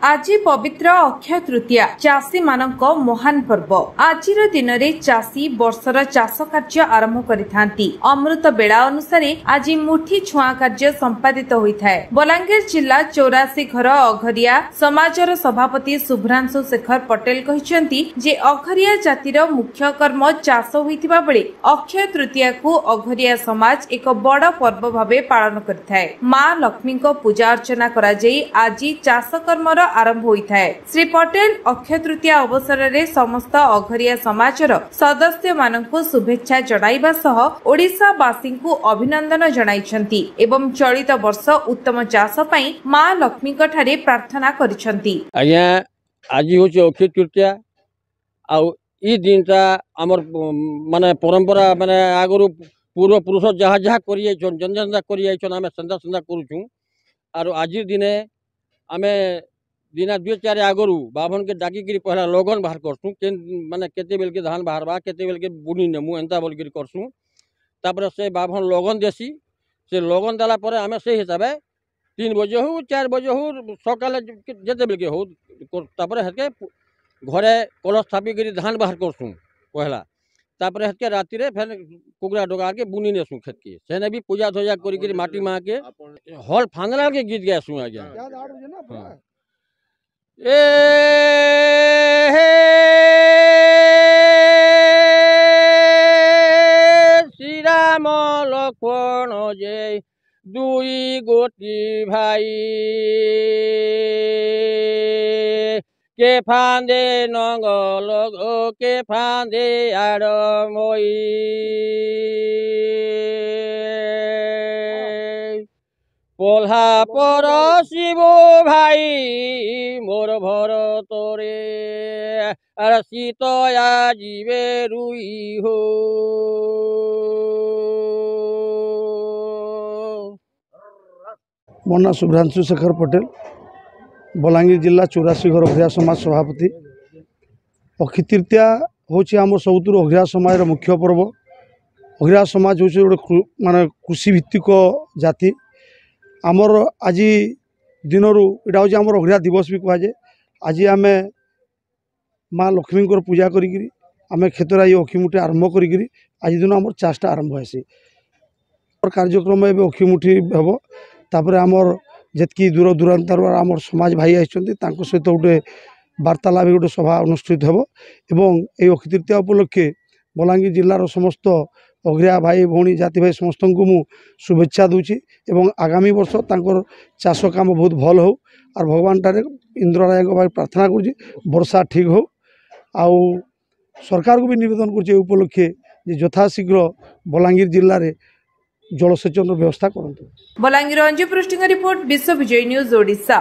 आज पवित्र अक्षय तृतीया चाषी मानक महान पर्व। आज दिन में चाषी वर्षर चाष कार्य आरंभ करिथांती। अमृत बेला अनुसार आज मुठी छुआ कार्य संपादित होता है। बलांगीर जिला 84 घर अघरिया समाजर सभापति शुभ्रांशु शेखर पटेल कहते जे अघरिया जातिर मुख्य कर्म चाष होइतिबा बेले अक्षय तृतीया को अघरिया समाज एक बड़ पर्व भावे पालन करिथाय। मां लक्ष्मी को पूजा अर्चना करा जाई आज चाष कर्मर आरंभ होता है। श्री पटेल अक्षय तृतीया अवसर में समस्त अघरिया समाजर सदस्य मानकु शुभेच्छा जणाइबा सह ओडिशावासी को अभिनंदन जणाइछंती एवं चलित वर्ष उत्तम चाष पई मां लक्ष्मी ठारे प्रार्थना करिछंती। आज्ञा आज होची अक्षय तृतीया आ ई दिनटा हमर माने परंपरा माने आगरु पूर्व पुरुष जहाँ जहाँ करि जन जन करि आमे संदा संदा करूछु आरो आज दिने आमे दिना 2-4 आगरू बाभन के डाकी पहला लगन बाहर करसु माने केते बेल के धान बाहरबा केते बेल के बुनी नेमु एंता बोल करसु तापर से बाभन लगन देसी से लगन देला पर आमे से हिसाबे 3 बजे हो 4 बजे हो सकाले जेते बेल के हो तापर हेके घरे कलश स्थापी करी धान बाहर करसु पहला तापर हेके राति रे फेर कुकरा डोगा के बुनी नेसु खेत के सेने भी पूजा धोजा करी माटी मा के हल फांगला के गीत गासु आज्ञा ए श्री राम लक्ष्मण जय दुई गोटी भाई के फांदे नंगल के फांदे आड़मई पोल्हा पर शिव भाई मोर भरत रे आर सीतया जीवे रुई हो। मो ना शुभ्रांशु शेखर पटेल बलांगीर जिला 84 घर अघरिया समाज सभापति। अक्षय तृतीया हूँ आम सबुठ अघरिया समाज मुख्य पर्व। अघरिया समाज हूँ गोटे माने कृषि भित्तिक जाति। आमर आज दिन यहाँ हूँ आम अघरिया दिवस भी कहुए। आज आम माँ लक्ष्मी पूजा करी आम क्षेत्र ये अक्षिमुठी आरंभ करी आज दिन आम चाषटा आरंभ है कार्यक्रम एवं अक्षिमुठी हम तापर आमर जितकी दूर दूरांतर आम समाज भाई आई सहित गोटे वार्तालाप गोटे सभा अनुष्ठित हो एवं ये अक्षय तृतीया उपलक्षे बलांगीर जिलार समस्त अघरिया भाई भौणी जाति भाई समस्त को मु शुभेच्छा दूची एवं आगामी वर्ष तांकर चाष काम बहुत भल हो और भगवान टारे इंद्र राय प्रार्थना करुँची वर्षा ठीक हो। आउ सरकार को भी निवेदन करुँचे उपलक्षे यथाशीघ्र बलांगीर जिले में जलसेचन व्यवस्था करंतु। बलांगीर अंजु पृष्टि रिपोर्ट विश्व विजय न्यूज ओडिशा।